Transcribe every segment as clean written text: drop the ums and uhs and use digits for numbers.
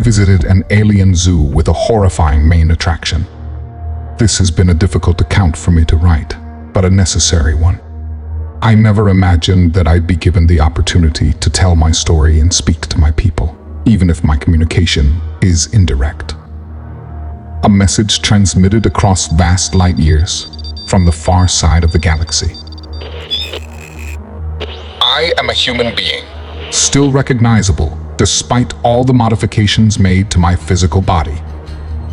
visited an alien zoo with a horrifying main attraction. This has been a difficult account for me to write, but a necessary one. I never imagined that I'd be given the opportunity to tell my story and speak to my people, even if my communication is indirect. A message transmitted across vast light years from the far side of the galaxy. I am a human being, still recognizable despite all the modifications made to my physical body.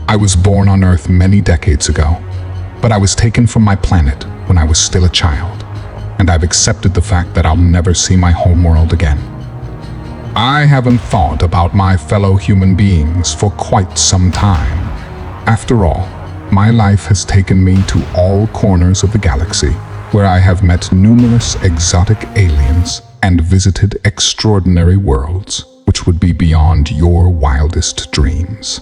I was born on Earth many decades ago, but I was taken from my planet when I was still a child, and I've accepted the fact that I'll never see my home world again. I haven't thought about my fellow human beings for quite some time. After all, my life has taken me to all corners of the galaxy, where I have met numerous exotic aliens and visited extraordinary worlds, which would be beyond your wildest dreams.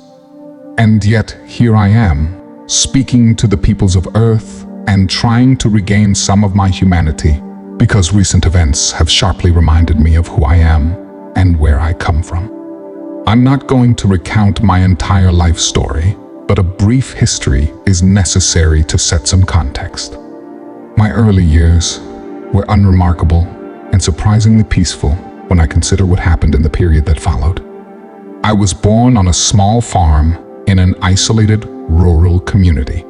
And yet, here I am, speaking to the peoples of Earth and trying to regain some of my humanity, because recent events have sharply reminded me of who I am and where I come from. I'm not going to recount my entire life story, but a brief history is necessary to set some context. My early years were unremarkable and surprisingly peaceful when I consider what happened in the period that followed. I was born on a small farm in an isolated rural community.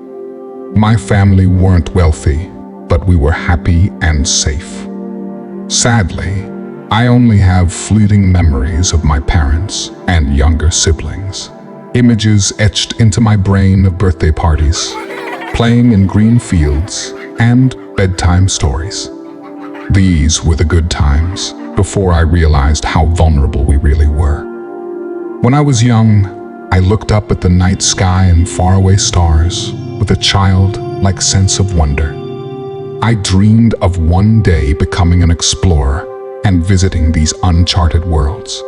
My family weren't wealthy, but we were happy and safe. Sadly, I only have fleeting memories of my parents and younger siblings. Images etched into my brain of birthday parties, playing in green fields, and bedtime stories. These were the good times, before I realized how vulnerable we really were. When I was young, I looked up at the night sky and faraway stars with a childlike sense of wonder. I dreamed of one day becoming an explorer and visiting these uncharted worlds.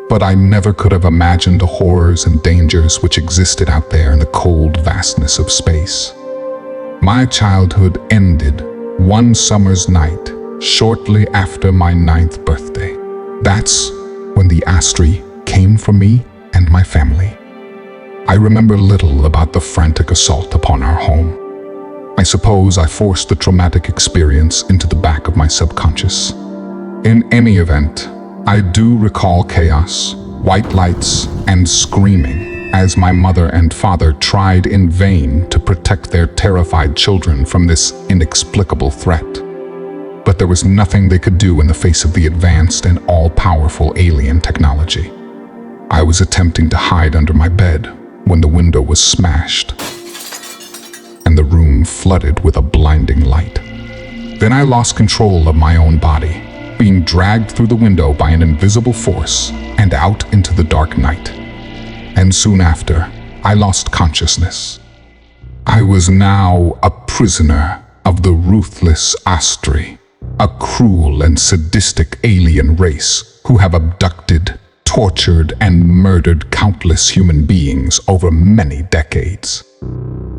But I never could have imagined the horrors and dangers which existed out there in the cold vastness of space. My childhood ended one summer's night shortly after my 9th birthday. That's when the Astri came for me and my family. I remember little about the frantic assault upon our home. I suppose I forced the traumatic experience into the back of my subconscious. In any event, I do recall chaos, white lights, and screaming as my mother and father tried in vain to protect their terrified children from this inexplicable threat. But there was nothing they could do in the face of the advanced and all-powerful alien technology. I was attempting to hide under my bed when the window was smashed and the room flooded with a blinding light. Then I lost control of my own body, being dragged through the window by an invisible force and out into the dark night. And soon after, I lost consciousness. I was now a prisoner of the ruthless Astri, a cruel and sadistic alien race who have abducted, tortured, and murdered countless human beings over many decades.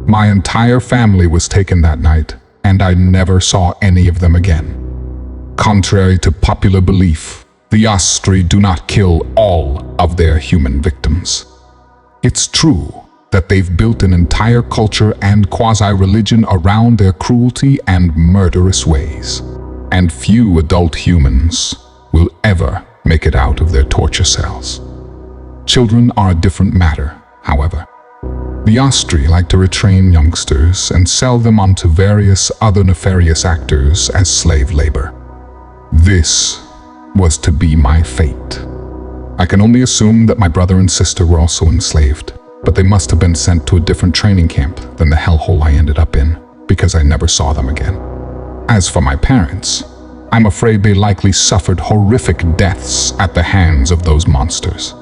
My entire family was taken that night, and I never saw any of them again. Contrary to popular belief, the Astri do not kill all of their human victims. It's true that they've built an entire culture and quasi-religion around their cruelty and murderous ways, and few adult humans will ever make it out of their torture cells. Children are a different matter, however. The Astri like to retrain youngsters and sell them onto various other nefarious actors as slave labor. This was to be my fate. I can only assume that my brother and sister were also enslaved, but they must have been sent to a different training camp than the hellhole I ended up in, because I never saw them again. As for my parents, I'm afraid they likely suffered horrific deaths at the hands of those monsters.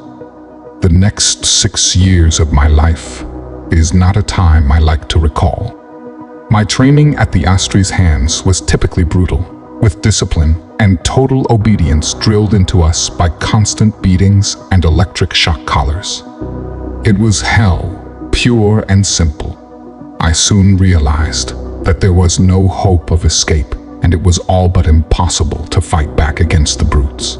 The next 6 years of my life is not a time I like to recall. My training at the Astri's hands was typically brutal, with discipline and total obedience drilled into us by constant beatings and electric shock collars. It was hell, pure and simple. I soon realized that there was no hope of escape, and it was all but impossible to fight back against the brutes.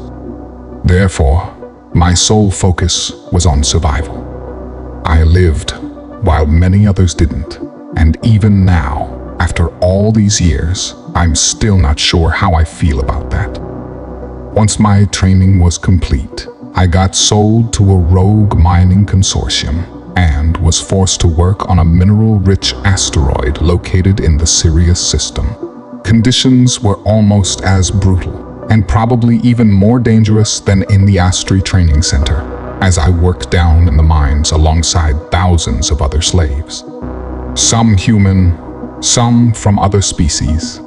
Therefore, My sole focus was on survival. I lived while many others didn't, and even now, after all these years, I'm still not sure how I feel about that. Once my training was complete, I got sold to a rogue mining consortium and was forced to work on a mineral-rich asteroid located in the Sirius system. Conditions were almost as brutal, and probably even more dangerous than in the Astri training center, as I worked down in the mines alongside thousands of other slaves. Some human, some from other species.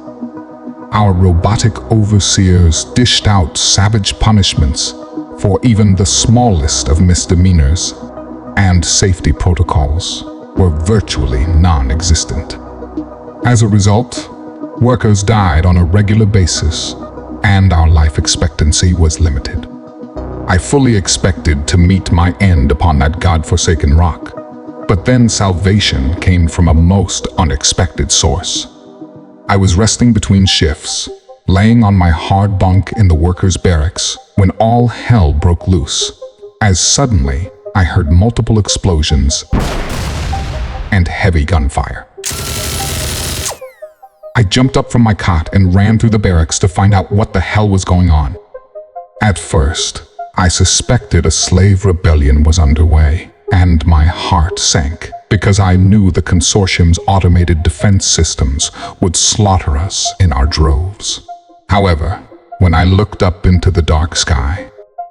Our robotic overseers dished out savage punishments for even the smallest of misdemeanors, and safety protocols were virtually non-existent. As a result, workers died on a regular basis, and our life expectancy was limited. I fully expected to meet my end upon that godforsaken rock, but then salvation came from a most unexpected source. I was resting between shifts, laying on my hard bunk in the workers' barracks, when all hell broke loose, as suddenly I heard multiple explosions and heavy gunfire. I jumped up from my cot and ran through the barracks to find out what the hell was going on. At first, I suspected a slave rebellion was underway, and my heart sank because I knew the consortium's automated defense systems would slaughter us in our droves. However, when I looked up into the dark sky,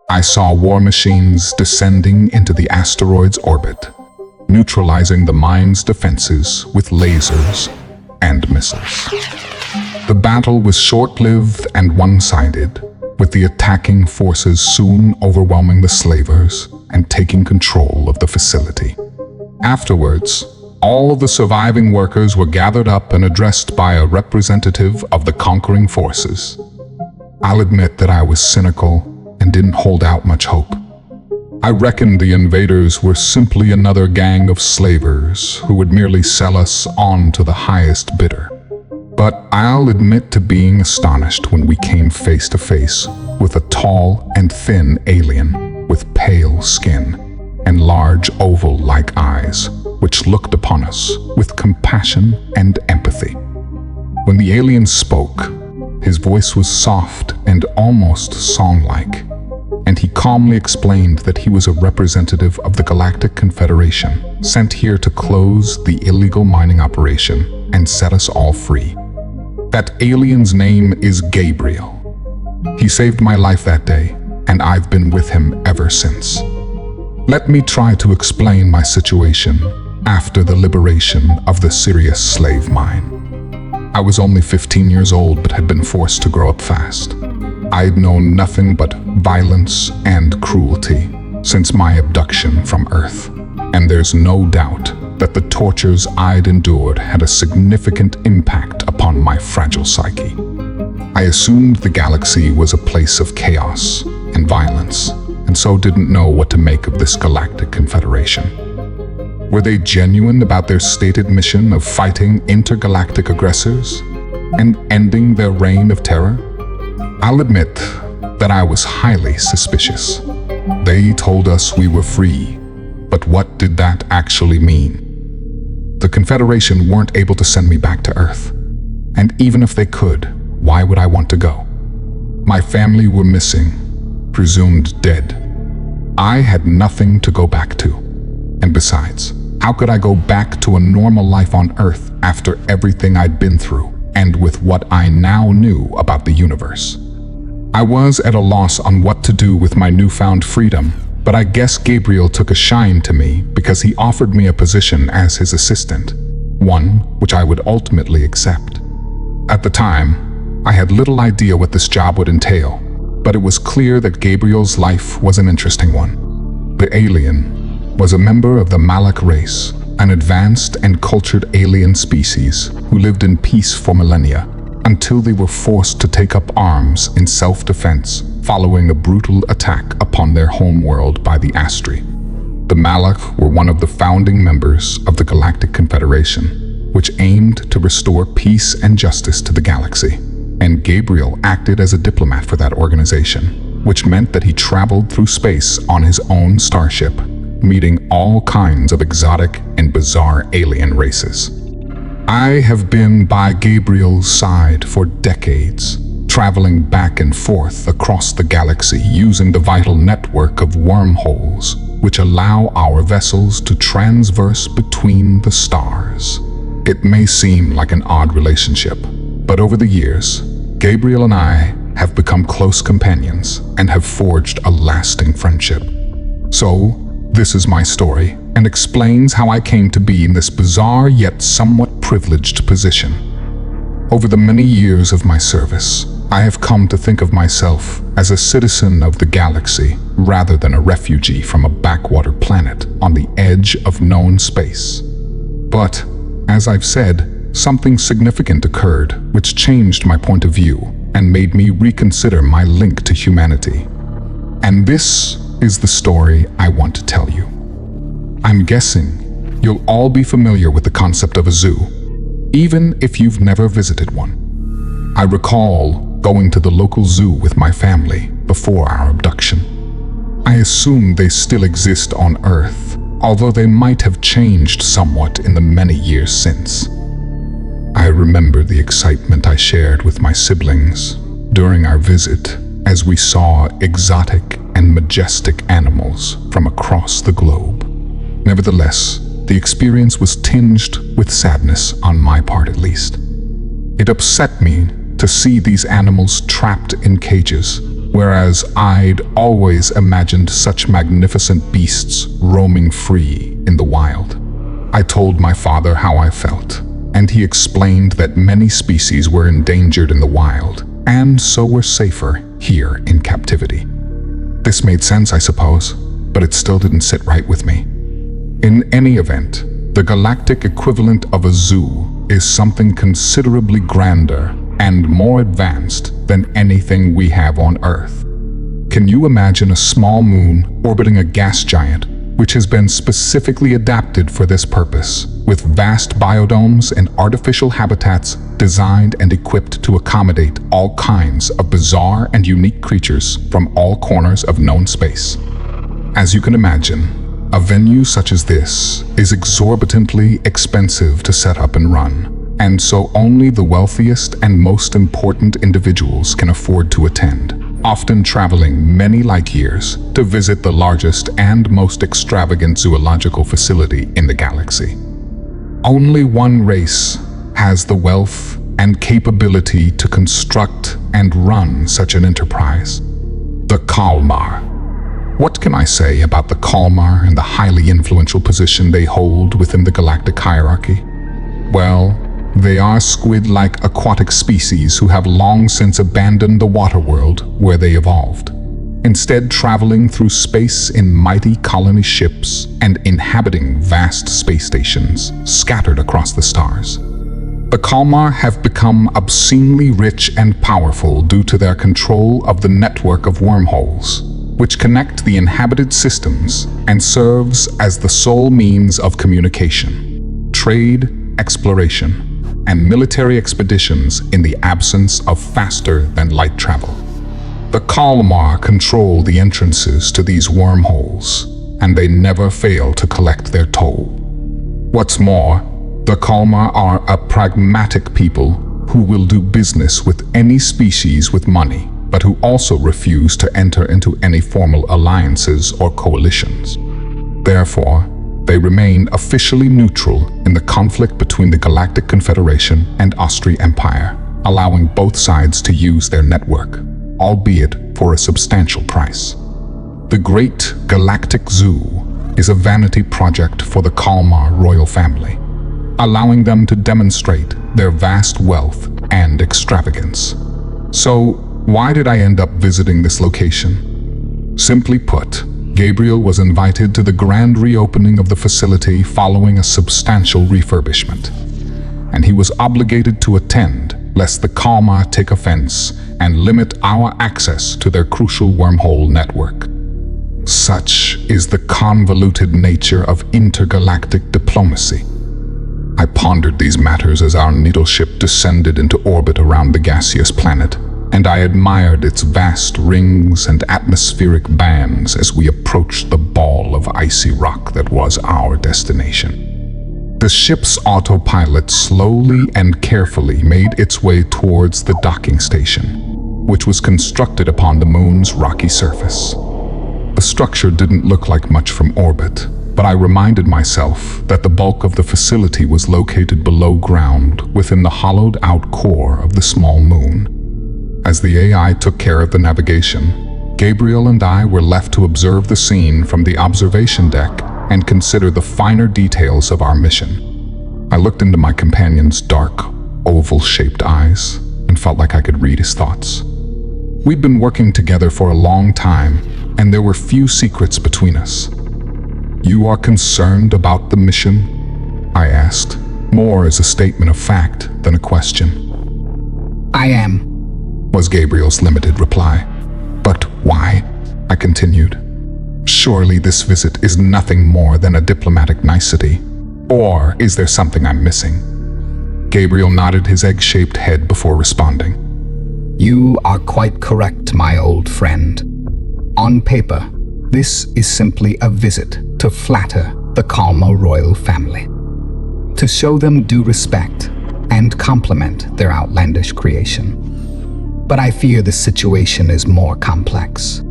I saw war machines descending into the asteroid's orbit, neutralizing the mine's defenses with lasers and missiles. The battle was short-lived and one-sided, with the attacking forces soon overwhelming the slavers and taking control of the facility. Afterwards, all of the surviving workers were gathered up and addressed by a representative of the conquering forces. I'll admit that I was cynical and didn't hold out much hope. I reckoned the invaders were simply another gang of slavers who would merely sell us on to the highest bidder. But I'll admit to being astonished when we came face to face with a tall and thin alien with pale skin and large oval-like eyes, which looked upon us with compassion and empathy. When the alien spoke, his voice was soft and almost song-like, and he calmly explained that he was a representative of the Galactic Confederation, sent here to close the illegal mining operation and set us all free. That alien's name is Gabriel. He saved my life that day, and I've been with him ever since. Let me try to explain my situation after the liberation of the Sirius slave mine. I was only 15 years old but had been forced to grow up fast. I'd known nothing but violence and cruelty since my abduction from Earth, and there's no doubt that the tortures I'd endured had a significant impact upon my fragile psyche. I assumed the galaxy was a place of chaos and violence, and so didn't know what to make of this Galactic Confederation. Were they genuine about their stated mission of fighting intergalactic aggressors and ending their reign of terror? I'll admit that I was highly suspicious. They told us we were free, but what did that actually mean? The Confederation weren't able to send me back to Earth, and even if they could, why would I want to go? My family were missing, presumed dead. I had nothing to go back to. And besides, how could I go back to a normal life on Earth after everything I'd been through, and with what I now knew about the universe? I was at a loss on what to do with my newfound freedom, but I guess Gabriel took a shine to me because he offered me a position as his assistant, one which I would ultimately accept. At the time, I had little idea what this job would entail, but it was clear that Gabriel's life was an interesting one. The alien was a member of the Malak race, an advanced and cultured alien species who lived in peace for millennia, until they were forced to take up arms in self-defense following a brutal attack upon their homeworld by the Astri. The Malak were one of the founding members of the Galactic Confederation, which aimed to restore peace and justice to the galaxy, and Gabriel acted as a diplomat for that organization. which meant that he traveled through space on his own starship, meeting all kinds of exotic and bizarre alien races. I have been by Gabriel's side for decades, traveling back and forth across the galaxy using the vital network of wormholes, which allow our vessels to transverse between the stars. It may seem like an odd relationship, but over the years, Gabriel and I have become close companions and have forged a lasting friendship. So, this is my story and explains how I came to be in this bizarre yet somewhat privileged position. Over the many years of my service, I have come to think of myself as a citizen of the galaxy rather than a refugee from a backwater planet on the edge of known space. But, as I've said, something significant occurred which changed my point of view and made me reconsider my link to humanity. And this is the story I want to tell you. I'm guessing you'll all be familiar with the concept of a zoo, even if you've never visited one. I recall going to the local zoo with my family before our abduction. I assume they still exist on Earth, although they might have changed somewhat in the many years since. I remember the excitement I shared with my siblings during our visit as we saw exotic and majestic animals from across the globe. Nevertheless, the experience was tinged with sadness on my part at least. It upset me to see these animals trapped in cages, whereas I'd always imagined such magnificent beasts roaming free in the wild. I told my father how I felt, and he explained that many species were endangered in the wild, and so were safer here in captivity. This made sense, I suppose, but it still didn't sit right with me. In any event, the galactic equivalent of a zoo is something considerably grander and more advanced than anything we have on Earth. Can you imagine a small moon orbiting a gas giant which has been specifically adapted for this purpose, with vast biodomes and artificial habitats designed and equipped to accommodate all kinds of bizarre and unique creatures from all corners of known space? As you can imagine, a venue such as this is exorbitantly expensive to set up and run, and so only the wealthiest and most important individuals can afford to attend, often traveling many light years to visit the largest and most extravagant zoological facility in the galaxy. Only one race has the wealth and capability to construct and run such an enterprise: the Kalmar. What can I say about the Kalmar and the highly influential position they hold within the galactic hierarchy? Well, they are squid-like aquatic species who have long since abandoned the water world where they evolved, instead traveling through space in mighty colony ships and inhabiting vast space stations scattered across the stars. The Kalmar have become obscenely rich and powerful due to their control of the network of wormholes, which connect the inhabited systems and serves as the sole means of communication, trade, exploration, and military expeditions in the absence of faster-than-light travel. The Kalmar control the entrances to these wormholes, and they never fail to collect their toll. What's more, the Kalmar are a pragmatic people who will do business with any species with money, but who also refuse to enter into any formal alliances or coalitions. Therefore, they remain officially neutral in the conflict between the Galactic Confederation and Austria Empire, allowing both sides to use their network, albeit for a substantial price. The Great Galactic Zoo is a vanity project for the Kalmar royal family, allowing them to demonstrate their vast wealth and extravagance. So, why did I end up visiting this location? Simply put, Gabriel was invited to the grand reopening of the facility following a substantial refurbishment, and he was obligated to attend lest the Kalmar take offense and limit our access to their crucial wormhole network. Such is the convoluted nature of intergalactic diplomacy. I pondered these matters as our needle ship descended into orbit around the gaseous planet, and I admired its vast rings and atmospheric bands as we approached the ball of icy rock that was our destination. The ship's autopilot slowly and carefully made its way towards the docking station, which was constructed upon the moon's rocky surface. The structure didn't look like much from orbit, but I reminded myself that the bulk of the facility was located below ground within the hollowed-out core of the small moon. As the AI took care of the navigation, Gabriel and I were left to observe the scene from the observation deck and consider the finer details of our mission. I looked into my companion's dark, oval-shaped eyes and felt like I could read his thoughts. We'd been working together for a long time, and there were few secrets between us. "You are concerned about the mission?" I asked, more as a statement of fact than a question. "I am," was Gabriel's limited reply. "But why?" I continued. "Surely this visit is nothing more than a diplomatic nicety. Or is there something I'm missing?" Gabriel nodded his egg-shaped head before responding. "You are quite correct, my old friend. On paper, this is simply a visit to flatter the Kalmar royal family, to show them due respect and compliment their outlandish creation. But I fear the situation is more complex.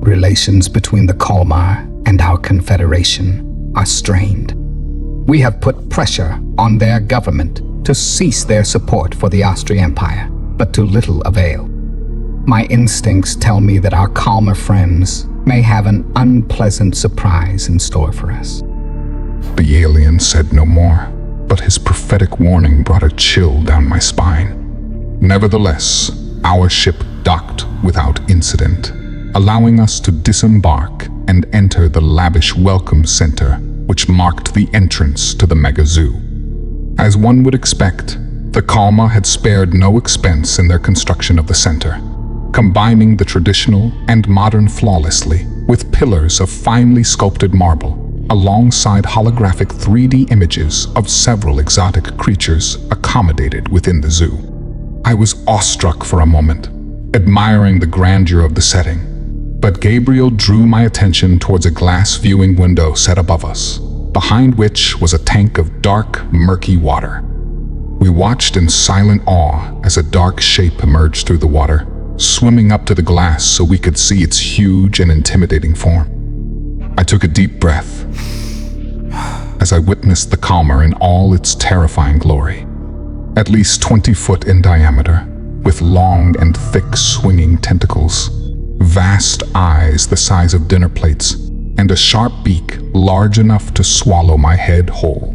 Relations between the Kalmar and our confederation are strained. We have put pressure on their government to cease their support for the Austrian Empire, but to little avail. My instincts tell me that our Kalmar friends may have an unpleasant surprise in store for us." The alien said no more, but his prophetic warning brought a chill down my spine. Nevertheless, our ship docked without incident, allowing us to disembark and enter the lavish welcome center which marked the entrance to the mega zoo. As one would expect, the Kalmar had spared no expense in their construction of the center, combining the traditional and modern flawlessly with pillars of finely sculpted marble, alongside holographic 3D images of several exotic creatures accommodated within the zoo. I was awestruck for a moment, admiring the grandeur of the setting, but Gabriel drew my attention towards a glass viewing window set above us, behind which was a tank of dark, murky water. We watched in silent awe as a dark shape emerged through the water, swimming up to the glass so we could see its huge and intimidating form. I took a deep breath as I witnessed the Kalmar in all its terrifying glory. At least 20 foot in diameter, with long and thick swinging tentacles, vast eyes the size of dinner plates, and a sharp beak large enough to swallow my head whole.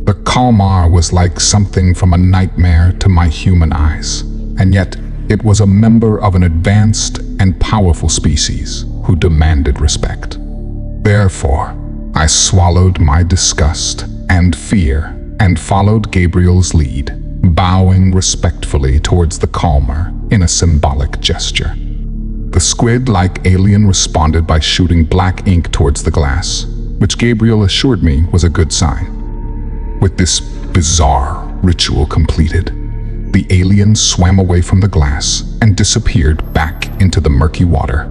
The Kalmar was like something from a nightmare to my human eyes, and yet it was a member of an advanced and powerful species who demanded respect. Therefore, I swallowed my disgust and fear and followed Gabriel's lead, bowing respectfully towards the Kalmar in a symbolic gesture. The squid-like alien responded by shooting black ink towards the glass, which Gabriel assured me was a good sign. With this bizarre ritual completed, the alien swam away from the glass and disappeared back into the murky water,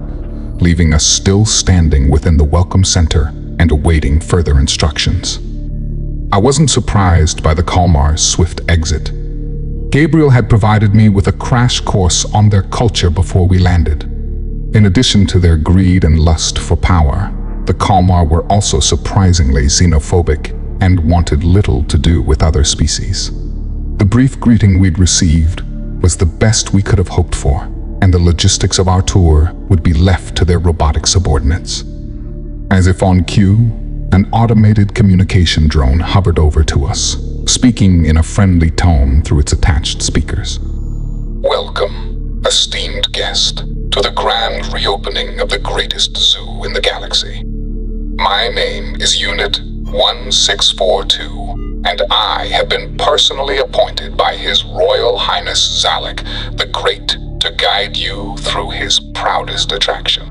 leaving us still standing within the welcome center and awaiting further instructions. I wasn't surprised by the Kalmar's swift exit. Gabriel had provided me with a crash course on their culture before we landed. In addition to their greed and lust for power, the Kalmar were also surprisingly xenophobic and wanted little to do with other species. The brief greeting we'd received was the best we could have hoped for, and the logistics of our tour would be left to their robotic subordinates. As if on cue, an automated communication drone hovered over to us, speaking in a friendly tone through its attached speakers. "Welcome, esteemed guest, to the grand reopening of the greatest zoo in the galaxy. My name is Unit 1642, and I have been personally appointed by His Royal Highness Zalek the Great to guide you through his proudest attraction."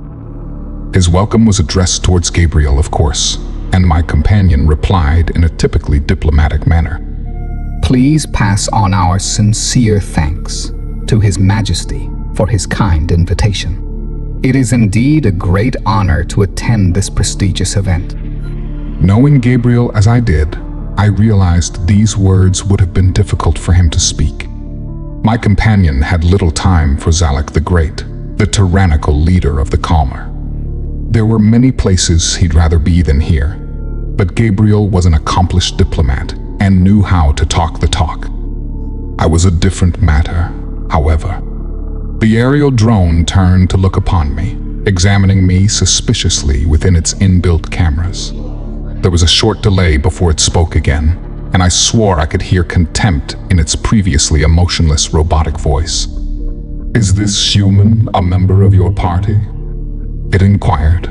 His welcome was addressed towards Gabriel, of course, and my companion replied in a typically diplomatic manner. "Please pass on our sincere thanks to His Majesty for his kind invitation. It is indeed a great honor to attend this prestigious event. Knowing Gabriel as I did, I realized these words would have been difficult for him to speak. My companion had little time for Zalek the Great, the tyrannical leader of the Calmer. There were many places he'd rather be than here, but Gabriel was an accomplished diplomat and knew how to talk the talk. I was a different matter, however. The aerial drone turned to look upon me, examining me suspiciously within its inbuilt cameras. There was a short delay before it spoke again, and I swore I could hear contempt in its previously emotionless robotic voice. "Is this human a member of your party?" it inquired.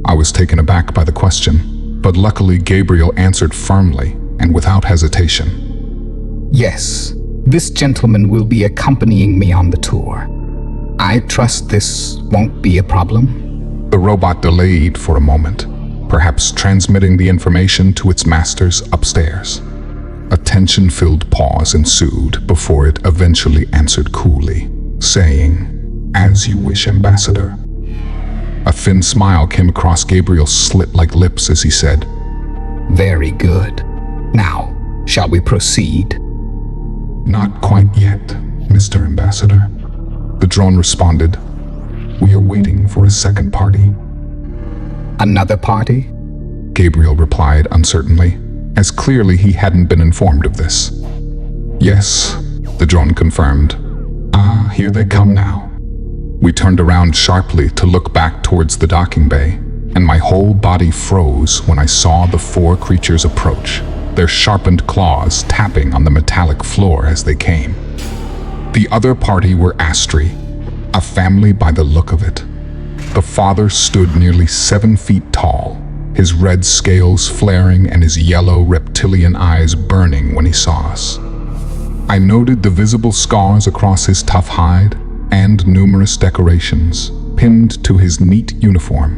I was taken aback by the question, but luckily Gabriel answered firmly and without hesitation. Yes, this gentleman will be accompanying me on the tour. I trust this won't be a problem. The robot delayed for a moment, perhaps transmitting the information to its masters upstairs. A tension-filled pause ensued before it eventually answered coolly, saying, "As you wish, Ambassador." A thin smile came across Gabriel's slit-like lips as he said, Very good. Now, shall we proceed? "Not quite yet, Mr. Ambassador," the drone responded. "We are waiting for a second party." Another party? Gabriel replied uncertainly, as clearly he hadn't been informed of this. "Yes," the drone confirmed. "Ah, here they come now." We turned around sharply to look back towards the docking bay, and my whole body froze when I saw the four creatures approach, their sharpened claws tapping on the metallic floor as they came. The other party were Astri, a family by the look of it. The father stood nearly 7 feet tall, his red scales flaring and his yellow reptilian eyes burning when he saw us. I noted the visible scars across his tough hide and numerous decorations pinned to his neat uniform,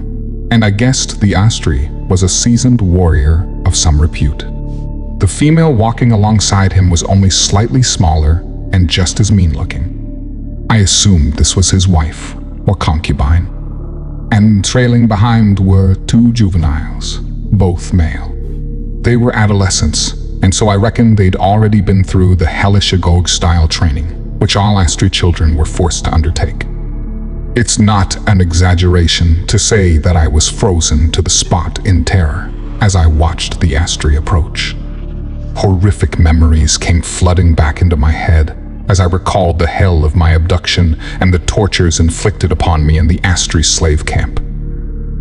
and I guessed the Astri was a seasoned warrior of some repute. The female walking alongside him was only slightly smaller and just as mean-looking. I assumed this was his wife or concubine. And trailing behind were 2 juveniles, both male. They were adolescents, and so I reckoned they'd already been through the hellish Agog-style training, which all Astri children were forced to undertake. It's not an exaggeration to say that I was frozen to the spot in terror as I watched the Astri approach. Horrific memories came flooding back into my head as I recalled the hell of my abduction and the tortures inflicted upon me in the Astri slave camp.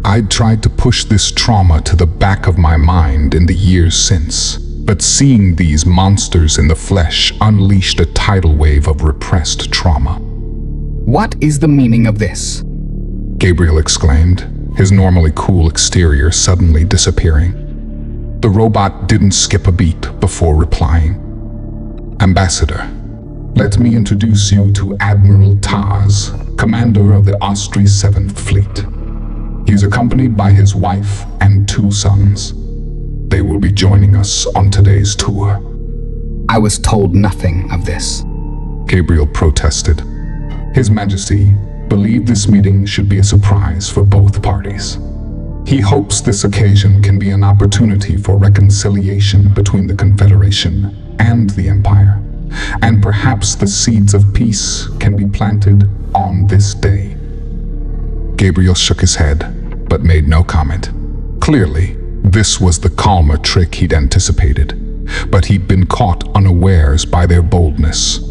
I'd tried to push this trauma to the back of my mind in the years since, but seeing these monsters in the flesh unleashed a tidal wave of repressed trauma. What is the meaning of this? Gabriel exclaimed, his normally cool exterior suddenly disappearing. The robot didn't skip a beat before replying. "Ambassador, let me introduce you to Admiral Taz, commander of the Astri 7th Fleet. He's accompanied by his wife and 2 sons. They will be joining us on today's tour." I was told nothing of this. Gabriel protested. His Majesty believed this meeting should be a surprise for both parties. He hopes this occasion can be an opportunity for reconciliation between the Confederation and the Empire, and perhaps the seeds of peace can be planted on this day. Gabriel shook his head, but made no comment. Clearly, this was the calmer trick he'd anticipated, but he'd been caught unawares by their boldness.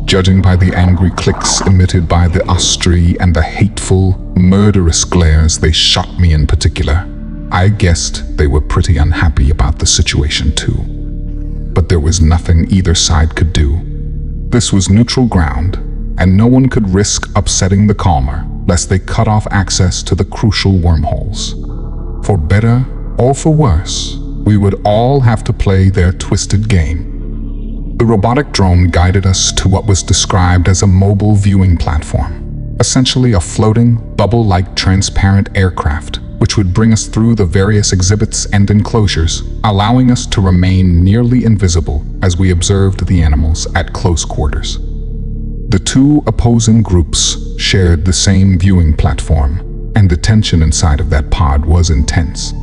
Judging by the angry clicks emitted by the Astri and the hateful, murderous glares they shot me in particular, I guessed they were pretty unhappy about the situation too. But there was nothing either side could do. This was neutral ground, and no one could risk upsetting the calmer lest they cut off access to the crucial wormholes. For better or for worse, we would all have to play their twisted game. The robotic drone guided us to what was described as a mobile viewing platform, essentially a floating, bubble-like transparent aircraft, which would bring us through the various exhibits and enclosures, allowing us to remain nearly invisible as we observed the animals at close quarters. The two opposing groups shared the same viewing platform, and the tension inside of that pod was intense.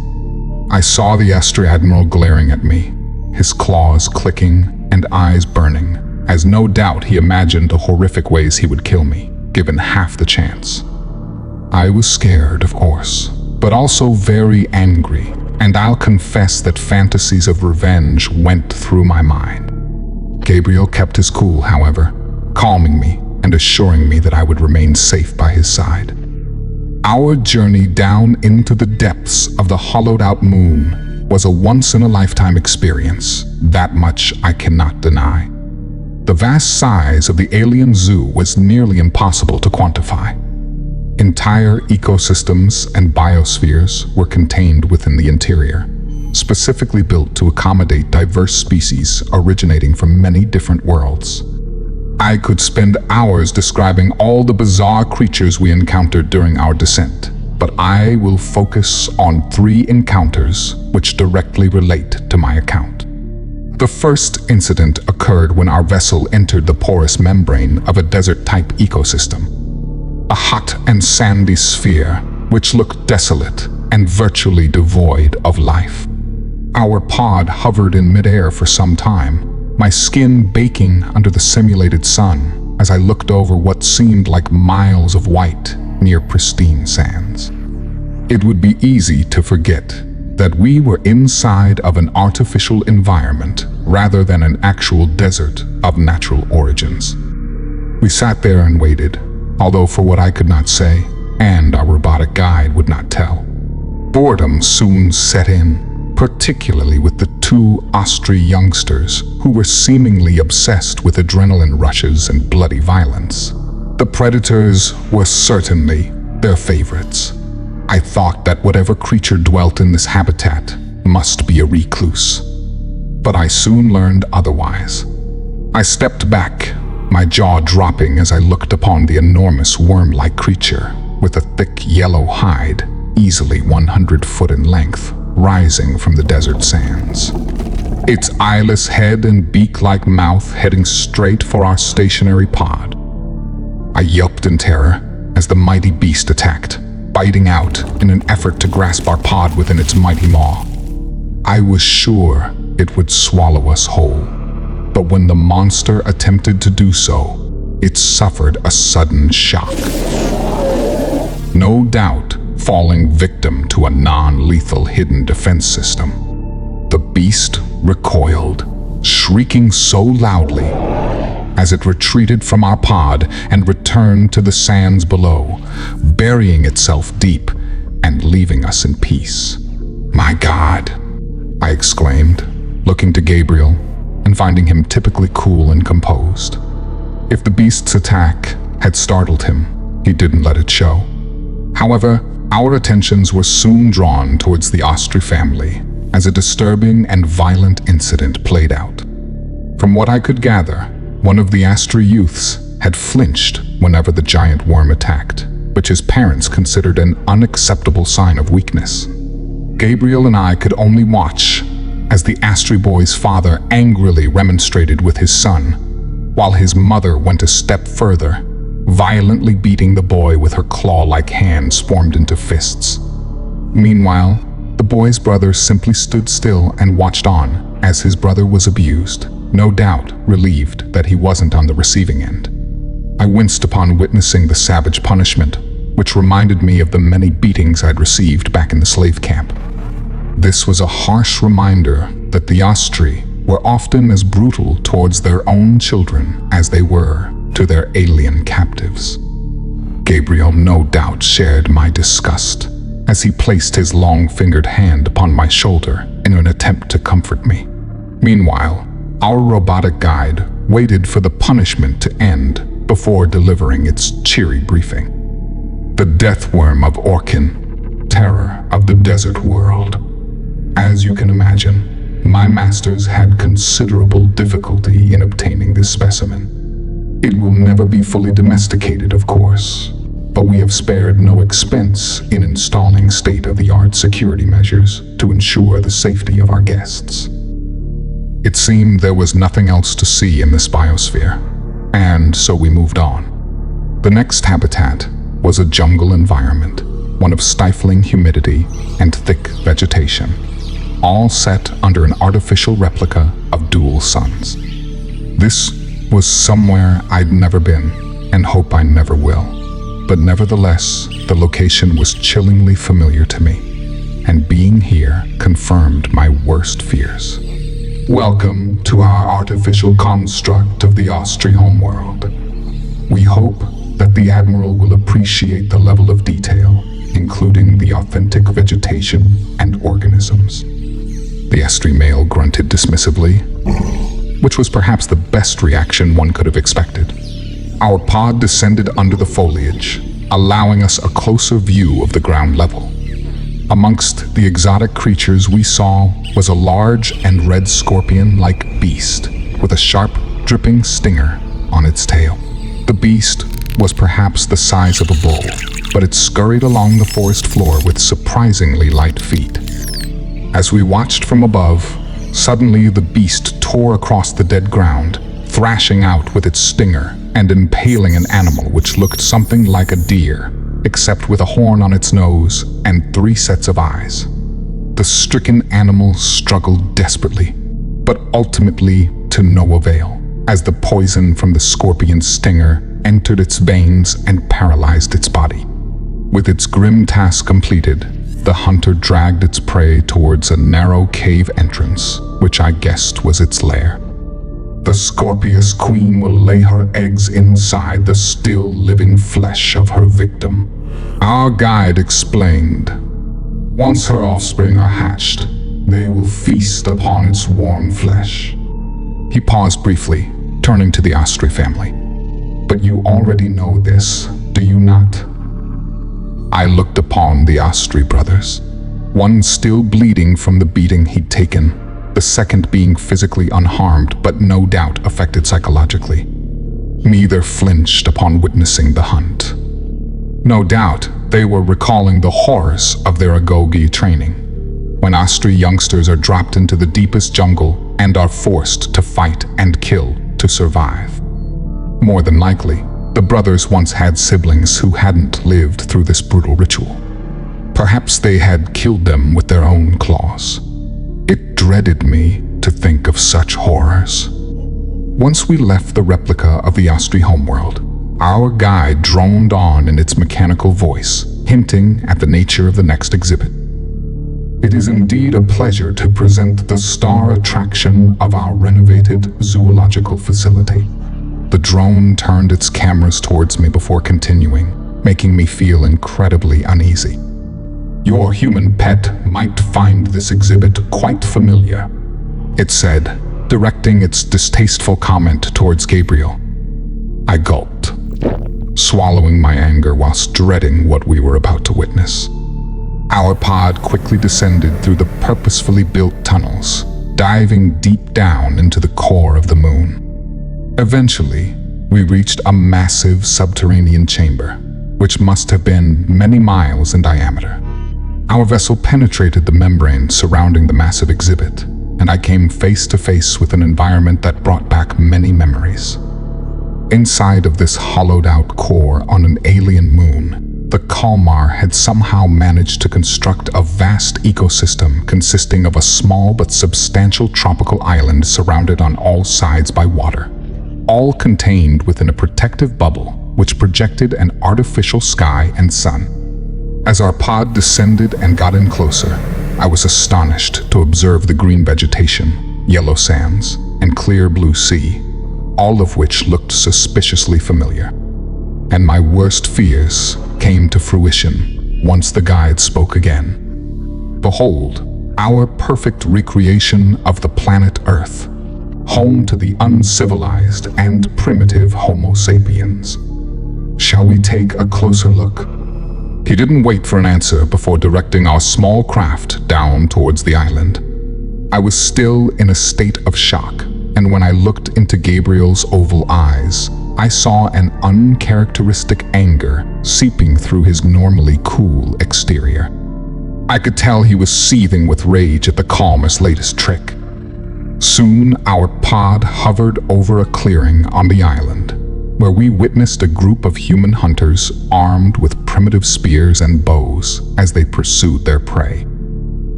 I saw the Astray Admiral glaring at me, his claws clicking and eyes burning, as no doubt he imagined the horrific ways he would kill me, given half the chance. I was scared, of course, but also very angry, and I'll confess that fantasies of revenge went through my mind. Gabriel kept his cool, however, calming me and assuring me that I would remain safe by his side. Our journey down into the depths of the hollowed-out moon was a once-in-a-lifetime experience. That much I cannot deny. The vast size of the alien zoo was nearly impossible to quantify. Entire ecosystems and biospheres were contained within the interior, specifically built to accommodate diverse species originating from many different worlds. I could spend hours describing all the bizarre creatures we encountered during our descent, but I will focus on 3 encounters which directly relate to my account. The first incident occurred when our vessel entered the porous membrane of a desert-type ecosystem, a hot and sandy sphere which looked desolate and virtually devoid of life. Our pod hovered in midair for some time, my skin baking under the simulated sun as I looked over what seemed like miles of white near pristine sands. It would be easy to forget that we were inside of an artificial environment rather than an actual desert of natural origins. We sat there and waited, although for what I could not say, and our robotic guide would not tell. Boredom soon set in, particularly with the 2 Astray youngsters who were seemingly obsessed with adrenaline rushes and bloody violence. The predators were certainly their favorites. I thought that whatever creature dwelt in this habitat must be a recluse, but I soon learned otherwise. I stepped back, my jaw dropping as I looked upon the enormous worm-like creature with a thick yellow hide, easily 100 foot in length, rising from the desert sands. Its eyeless head and beak-like mouth heading straight for our stationary pod. I yelped in terror as the mighty beast attacked, biting out in an effort to grasp our pod within its mighty maw. I was sure it would swallow us whole, but when the monster attempted to do so, it suffered a sudden shock. No doubt, falling victim to a non-lethal hidden defense system. The beast recoiled, shrieking so loudly as it retreated from our pod and returned to the sands below, burying itself deep and leaving us in peace. "My God," I exclaimed, looking to Gabriel and finding him typically cool and composed. If the beast's attack had startled him, he didn't let it show. However, our attentions were soon drawn towards the Astray family as a disturbing and violent incident played out. From what I could gather, one of the Astray youths had flinched whenever the giant worm attacked, which his parents considered an unacceptable sign of weakness. Gabriel and I could only watch as the Astray boy's father angrily remonstrated with his son, while his mother went a step further, violently beating the boy with her claw-like hands formed into fists. Meanwhile, the boy's brother simply stood still and watched on as his brother was abused, no doubt relieved that he wasn't on the receiving end. I winced upon witnessing the savage punishment, which reminded me of the many beatings I'd received back in the slave camp. This was a harsh reminder that the Astray were often as brutal towards their own children as they were to their alien captives. Gabriel no doubt shared my disgust as he placed his long-fingered hand upon my shoulder in an attempt to comfort me. Meanwhile, our robotic guide waited for the punishment to end before delivering its cheery briefing. The death worm of Orkin, terror of the desert world. As you can imagine, my masters had considerable difficulty in obtaining this specimen. It will never be fully domesticated, of course, but we have spared no expense in installing state-of-the-art security measures to ensure the safety of our guests. It seemed there was nothing else to see in this biosphere. and so we moved on. The next habitat was a jungle environment, one of stifling humidity and thick vegetation, all set under an artificial replica of dual suns. This was somewhere I'd never been and hope I never will. But nevertheless, the location was chillingly familiar to me, and being here confirmed my worst fears. Welcome to our artificial construct of the Austri homeworld. We hope that the Admiral will appreciate the level of detail, including the authentic vegetation and organisms. The Astri male grunted dismissively, which was perhaps the best reaction one could have expected. Our pod descended under the foliage, allowing us a closer view of the ground level. Amongst the exotic creatures we saw was a large and red scorpion-like beast with a sharp, dripping stinger on its tail. The beast was perhaps the size of a bull, but it scurried along the forest floor with surprisingly light feet. As we watched from above, suddenly the beast tore across the dead ground, thrashing out with its stinger and impaling an animal which looked something like a deer, except with a horn on its nose and 3 sets of eyes. The stricken animal struggled desperately, but ultimately to no avail, as the poison from the scorpion's stinger entered its veins and paralyzed its body. With its grim task completed, the hunter dragged its prey towards a narrow cave entrance, which I guessed was its lair. The Scorpius Queen will lay her eggs inside the still living flesh of her victim, our guide explained. Once her offspring are hatched, they will feast upon its warm flesh. He paused briefly, turning to the Astri family. But you already know this, do you not? I looked upon the Astri brothers, one still bleeding from the beating he'd taken, the second being physically unharmed but no doubt affected psychologically. Neither flinched upon witnessing the hunt. No doubt they were recalling the horrors of their Agogi training, when Astri youngsters are dropped into the deepest jungle and are forced to fight and kill to survive. More than likely, the brothers once had siblings who hadn't lived through this brutal ritual. Perhaps they had killed them with their own claws. It dreaded me to think of such horrors. Once we left the replica of the Astri homeworld, our guide droned on in its mechanical voice, hinting at the nature of the next exhibit. It is indeed a pleasure to present the star attraction of our renovated zoological facility. The drone turned its cameras towards me before continuing, making me feel incredibly uneasy. Your human pet might find this exhibit quite familiar, it said, directing its distasteful comment towards Gabriel. I gulped, swallowing my anger whilst dreading what we were about to witness. Our pod quickly descended through the purposefully built tunnels, diving deep down into the core of the moon. Eventually, we reached a massive subterranean chamber, which must have been many miles in diameter. Our vessel penetrated the membrane surrounding the massive exhibit, and I came face to face with an environment that brought back many memories. Inside of this hollowed-out core on an alien moon, the Kalmar had somehow managed to construct a vast ecosystem consisting of a small but substantial tropical island surrounded on all sides by water, all contained within a protective bubble which projected an artificial sky and sun. As our pod descended and got in closer, I was astonished to observe the green vegetation, yellow sands, and clear blue sea, all of which looked suspiciously familiar. And my worst fears came to fruition once the guide spoke again. Behold, our perfect recreation of the planet Earth, home to the uncivilized and primitive Homo sapiens. Shall we take a closer look? He didn't wait for an answer before directing our small craft down towards the island. I was still in a state of shock, and when I looked into Gabriel's oval eyes, I saw an uncharacteristic anger seeping through his normally cool exterior. I could tell he was seething with rage at the Calmer's latest trick. Soon, our pod hovered over a clearing on the island, where we witnessed a group of human hunters armed with primitive spears and bows as they pursued their prey.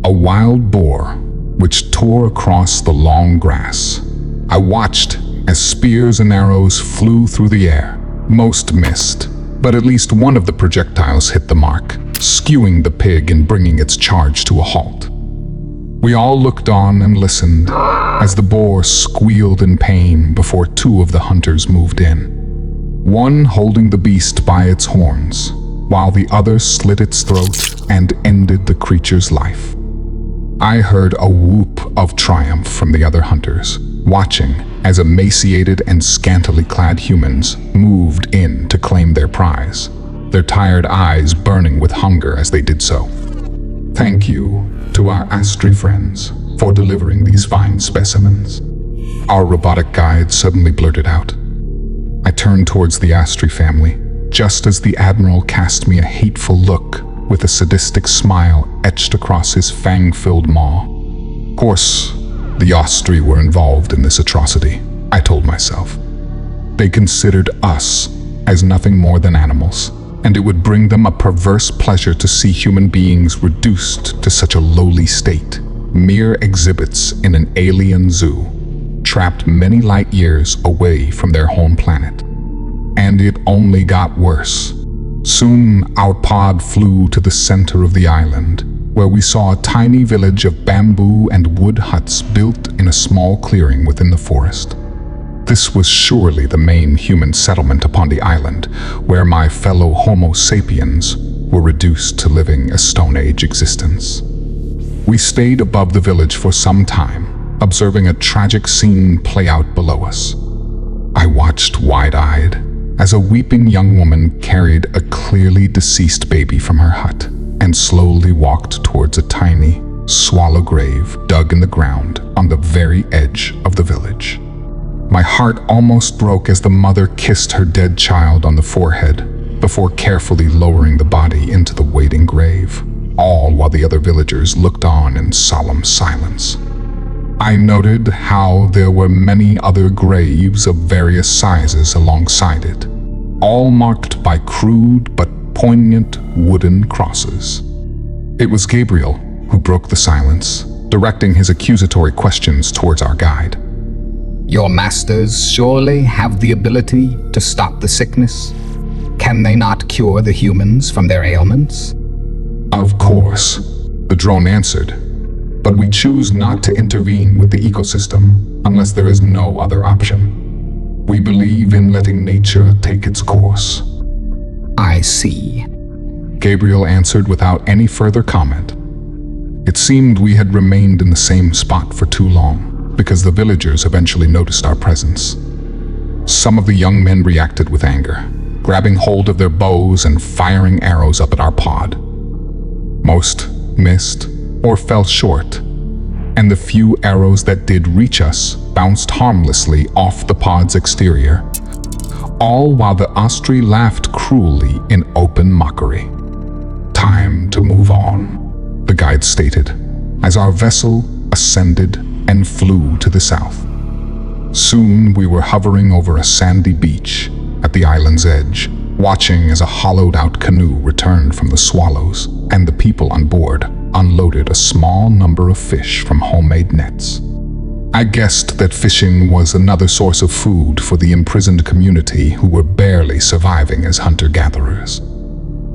A wild boar, which tore across the long grass. I watched as spears and arrows flew through the air. Most missed, but at least one of the projectiles hit the mark, skewing the pig and bringing its charge to a halt. We all looked on and listened as the boar squealed in pain before two of the hunters moved in, one holding the beast by its horns, while the other slit its throat and ended the creature's life. I heard a whoop of triumph from the other hunters, watching as emaciated and scantily clad humans moved in to claim their prize, their tired eyes burning with hunger as they did so. Thank you to our Astri friends for delivering these fine specimens. Our robotic guide suddenly blurted out. I turned towards the Astri family, just as the Admiral cast me a hateful look with a sadistic smile etched across his fang-filled maw. Of course, the Astri were involved in this atrocity, I told myself. They considered us as nothing more than animals, and it would bring them a perverse pleasure to see human beings reduced to such a lowly state, mere exhibits in an alien zoo, trapped many light years away from their home planet. And it only got worse. Soon our pod flew to the center of the island, where we saw a tiny village of bamboo and wood huts built in a small clearing within the forest. This was surely the main human settlement upon the island, where my fellow Homo sapiens were reduced to living a Stone Age existence. We stayed above the village for some time, observing a tragic scene play out below us. I watched wide-eyed as a weeping young woman carried a clearly deceased baby from her hut and slowly walked towards a tiny, swallow grave dug in the ground on the very edge of the village. My heart almost broke as the mother kissed her dead child on the forehead before carefully lowering the body into the waiting grave, all while the other villagers looked on in solemn silence. I noted how there were many other graves of various sizes alongside it, all marked by crude but poignant wooden crosses. It was Gabriel who broke the silence, directing his accusatory questions towards our guide. Your masters surely have the ability to stop the sickness. Can they not cure the humans from their ailments? Of course, the drone answered, but we choose not to intervene with the ecosystem unless there is no other option. We believe in letting nature take its course. I see. Gabriel answered without any further comment. It seemed we had remained in the same spot for too long, because the villagers eventually noticed our presence. Some of the young men reacted with anger, grabbing hold of their bows and firing arrows up at our pod. Most missed or fell short, and the few arrows that did reach us bounced harmlessly off the pod's exterior, all while the Astri laughed cruelly in open mockery. Time to move on, the guide stated, as our vessel ascended and flew to the south. Soon we were hovering over a sandy beach at the island's edge, watching as a hollowed-out canoe returned from the swallows, and the people on board unloaded a small number of fish from homemade nets. I guessed that fishing was another source of food for the imprisoned community who were barely surviving as hunter-gatherers.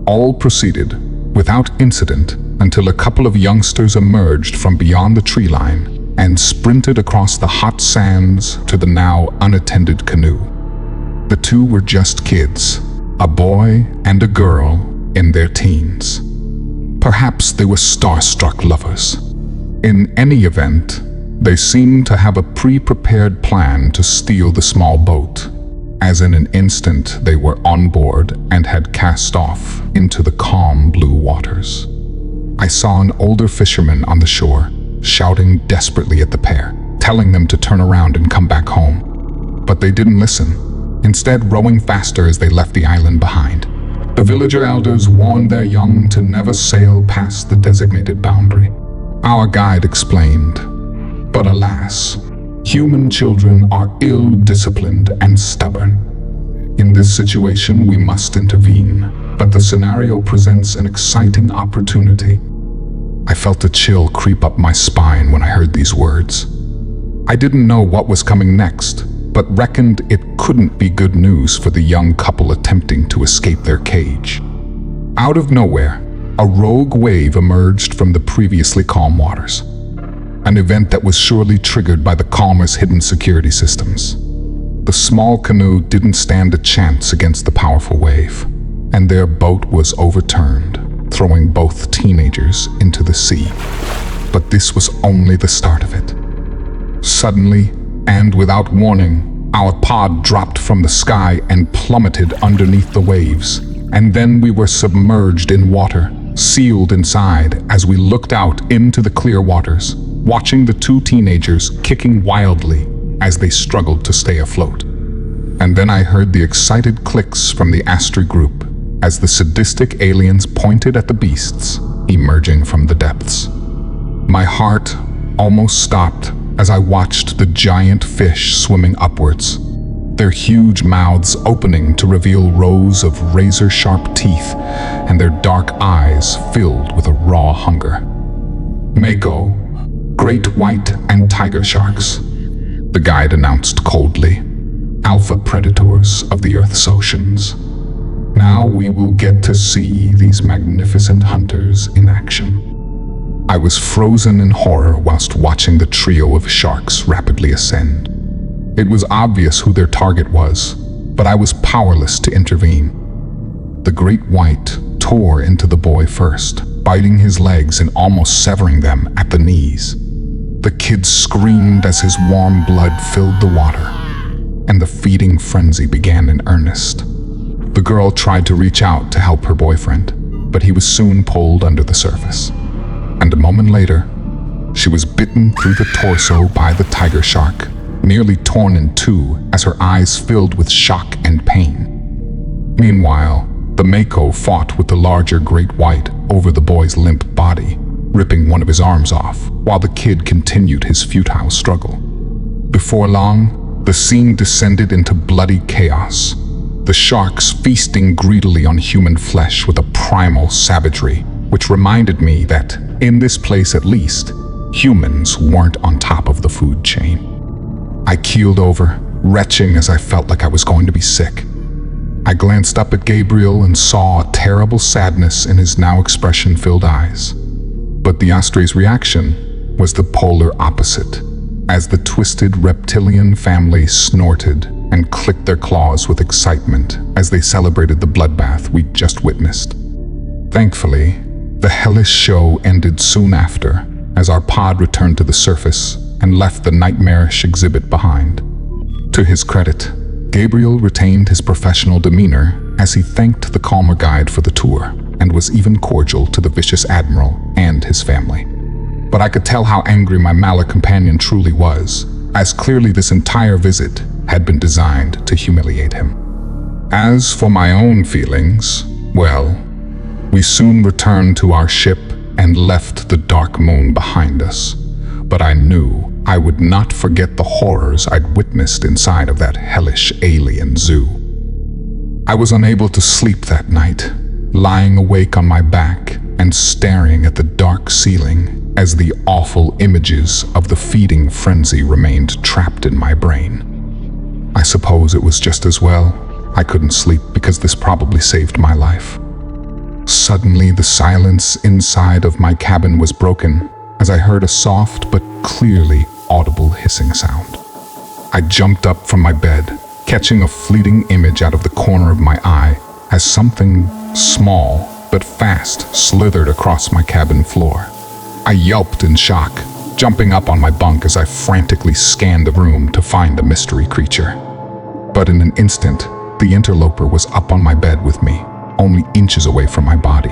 All proceeded without incident until a couple of youngsters emerged from beyond the tree line and sprinted across the hot sands to the now unattended canoe. The two were just kids, a boy and a girl in their teens. Perhaps they were starstruck lovers. In any event, they seemed to have a pre-prepared plan to steal the small boat, as in an instant they were on board and had cast off into the calm blue waters. I saw an older fisherman on the shore, shouting desperately at the pair, telling them to turn around and come back home. But they didn't listen, instead rowing faster as they left the island behind. The villager elders warned their young to never sail past the designated boundary. Our guide explained, but alas, human children are ill-disciplined and stubborn. In this situation, we must intervene, but the scenario presents an exciting opportunity. I felt a chill creep up my spine when I heard these words. I didn't know what was coming next, but reckoned it couldn't be good news for the young couple attempting to escape their cage. Out of nowhere, a rogue wave emerged from the previously calm waters. An event that was surely triggered by the calmer's hidden security systems. The small canoe didn't stand a chance against the powerful wave, and their boat was overturned, throwing both teenagers into the sea. But this was only the start of it. Suddenly, and without warning, our pod dropped from the sky and plummeted underneath the waves, and then we were submerged in water, sealed inside as we looked out into the clear waters, watching the two teenagers kicking wildly as they struggled to stay afloat. And then I heard the excited clicks from the Astri group as the sadistic aliens pointed at the beasts emerging from the depths. My heart almost stopped as I watched the giant fish swimming upwards, their huge mouths opening to reveal rows of razor-sharp teeth and their dark eyes filled with a raw hunger. Mako, great white and tiger sharks, the guide announced coldly, alpha predators of the Earth's oceans. Now we will get to see these magnificent hunters in action. I was frozen in horror whilst watching the trio of sharks rapidly ascend. It was obvious who their target was, but I was powerless to intervene. The great white tore into the boy first, biting his legs and almost severing them at the knees. The kid screamed as his warm blood filled the water, and the feeding frenzy began in earnest. The girl tried to reach out to help her boyfriend, but he was soon pulled under the surface. And a moment later, she was bitten through the torso by the tiger shark, nearly torn in two as her eyes filled with shock and pain. Meanwhile, the Mako fought with the larger great white over the boy's limp body, ripping one of his arms off, while the kid continued his futile struggle. Before long, the scene descended into bloody chaos, the sharks feasting greedily on human flesh with a primal savagery, which reminded me that, in this place at least, humans weren't on top of the food chain. I keeled over, retching as I felt like I was going to be sick. I glanced up at Gabriel and saw a terrible sadness in his now expression-filled eyes. But the Astri's reaction was the polar opposite, as the twisted reptilian family snorted and clicked their claws with excitement as they celebrated the bloodbath we'd just witnessed. Thankfully, the hellish show ended soon after, as our pod returned to the surface and left the nightmarish exhibit behind. To his credit, Gabriel retained his professional demeanor as he thanked the calmer guide for the tour and was even cordial to the vicious admiral and his family. But I could tell how angry my Malak companion truly was, as clearly this entire visit had been designed to humiliate him. As for my own feelings, well, we soon returned to our ship and left the dark moon behind us. But I knew I would not forget the horrors I'd witnessed inside of that hellish alien zoo. I was unable to sleep that night, lying awake on my back and staring at the dark ceiling as the awful images of the feeding frenzy remained trapped in my brain. I suppose it was just as well I couldn't sleep, because this probably saved my life. Suddenly, the silence inside of my cabin was broken as I heard a soft but clearly audible hissing sound. I jumped up from my bed, catching a fleeting image out of the corner of my eye as something small but fast slithered across my cabin floor. I yelped in shock, jumping up on my bunk as I frantically scanned the room to find the mystery creature. But in an instant, the interloper was up on my bed with me, only inches away from my body.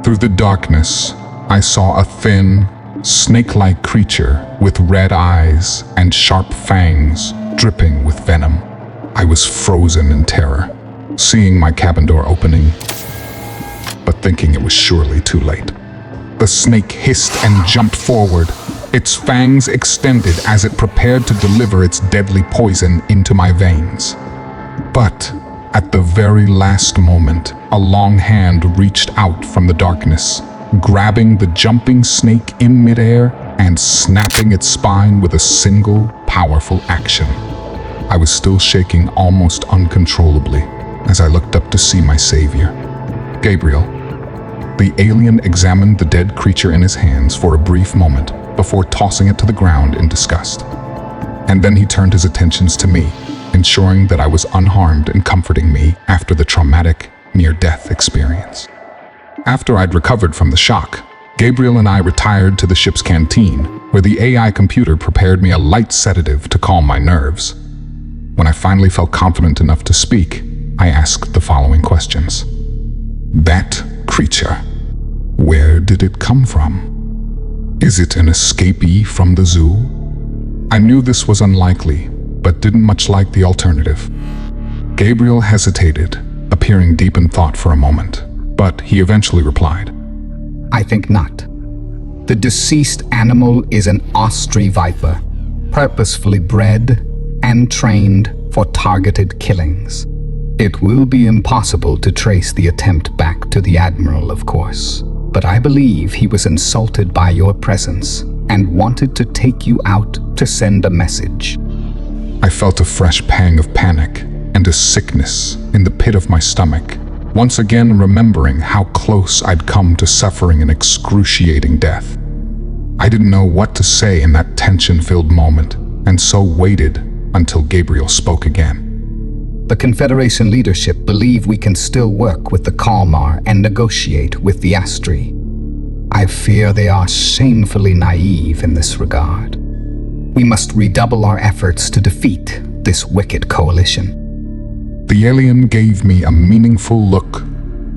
Through the darkness, I saw a thin, snake-like creature with red eyes and sharp fangs dripping with venom. I was frozen in terror, seeing my cabin door opening, but thinking it was surely too late. The snake hissed and jumped forward, its fangs extended as it prepared to deliver its deadly poison into my veins. But At the very last moment, a long hand reached out from the darkness, grabbing the jumping snake in midair and snapping its spine with a single, powerful action. I was still shaking almost uncontrollably as I looked up to see my savior, Gabriel. The alien examined the dead creature in his hands for a brief moment before tossing it to the ground in disgust. And then he turned his attentions to me, ensuring that I was unharmed and comforting me after the traumatic, near-death experience. After I'd recovered from the shock, Gabriel and I retired to the ship's canteen, where the AI computer prepared me a light sedative to calm my nerves. When I finally felt confident enough to speak, I asked the following questions. That creature, where did it come from? Is it an escapee from the zoo? I knew this was unlikely, but didn't much like the alternative. Gabriel hesitated, appearing deep in thought for a moment, but he eventually replied, I think not. The deceased animal is an ostry viper, purposefully bred and trained for targeted killings. It will be impossible to trace the attempt back to the Admiral, of course, but I believe he was insulted by your presence and wanted to take you out to send a message. I felt a fresh pang of panic and a sickness in the pit of my stomach, once again remembering how close I'd come to suffering an excruciating death. I didn't know what to say in that tension-filled moment, and so waited until Gabriel spoke again. The Confederation leadership believe we can still work with the Kalmar and negotiate with the Astri. I fear they are shamefully naive in this regard. We must redouble our efforts to defeat this wicked coalition. The alien gave me a meaningful look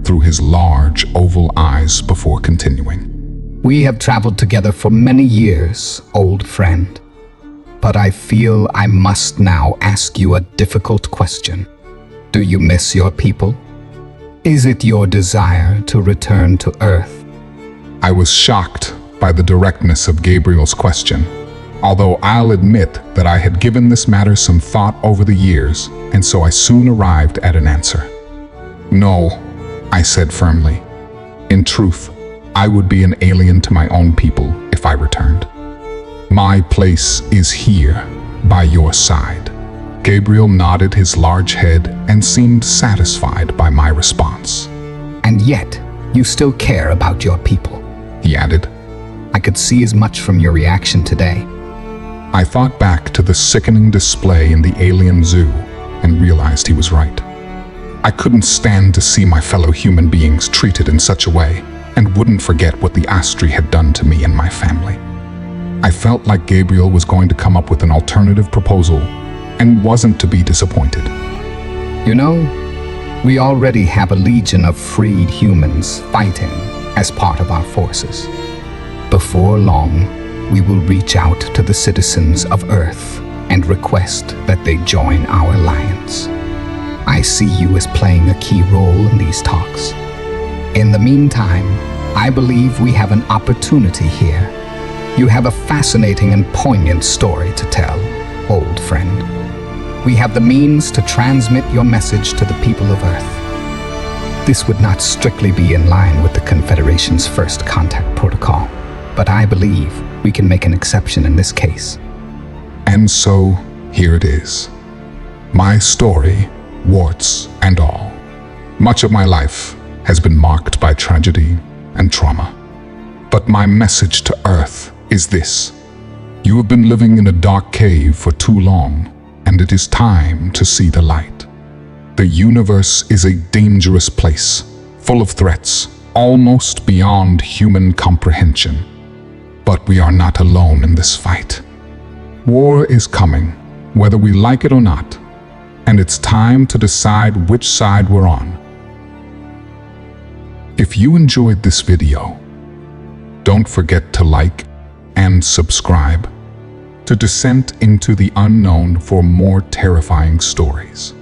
through his large oval eyes before continuing. We have traveled together for many years, old friend. But I feel I must now ask you a difficult question. Do you miss your people? Is it your desire to return to Earth? I was shocked by the directness of Gabriel's question, although I'll admit that I had given this matter some thought over the years, and so I soon arrived at an answer. No, I said firmly. In truth, I would be an alien to my own people if I returned. My place is here, by your side. Gabriel nodded his large head and seemed satisfied by my response. And yet, you still care about your people, he added. I could see as much from your reaction today. I thought back to the sickening display in the alien zoo and realized he was right. I couldn't stand to see my fellow human beings treated in such a way, and wouldn't forget what the Astri had done to me and my family. I felt like Gabriel was going to come up with an alternative proposal and wasn't to be disappointed. You know, we already have a legion of freed humans fighting as part of our forces. Before long, we will reach out to the citizens of Earth and request that they join our alliance. I see you as playing a key role in these talks. In the meantime, I believe we have an opportunity here. You have a fascinating and poignant story to tell, old friend. We have the means to transmit your message to the people of Earth. This would not strictly be in line with the Confederation's first contact protocol, but I believe we can make an exception in this case. And so, here it is. My story, warts and all. Much of my life has been marked by tragedy and trauma. But my message to Earth is this. You have been living in a dark cave for too long, and it is time to see the light. The universe is a dangerous place, full of threats, almost beyond human comprehension. But we are not alone in this fight. War is coming, whether we like it or not, and it's time to decide which side we're on. If you enjoyed this video, don't forget to like and subscribe to Descent into the Unknown for more terrifying stories.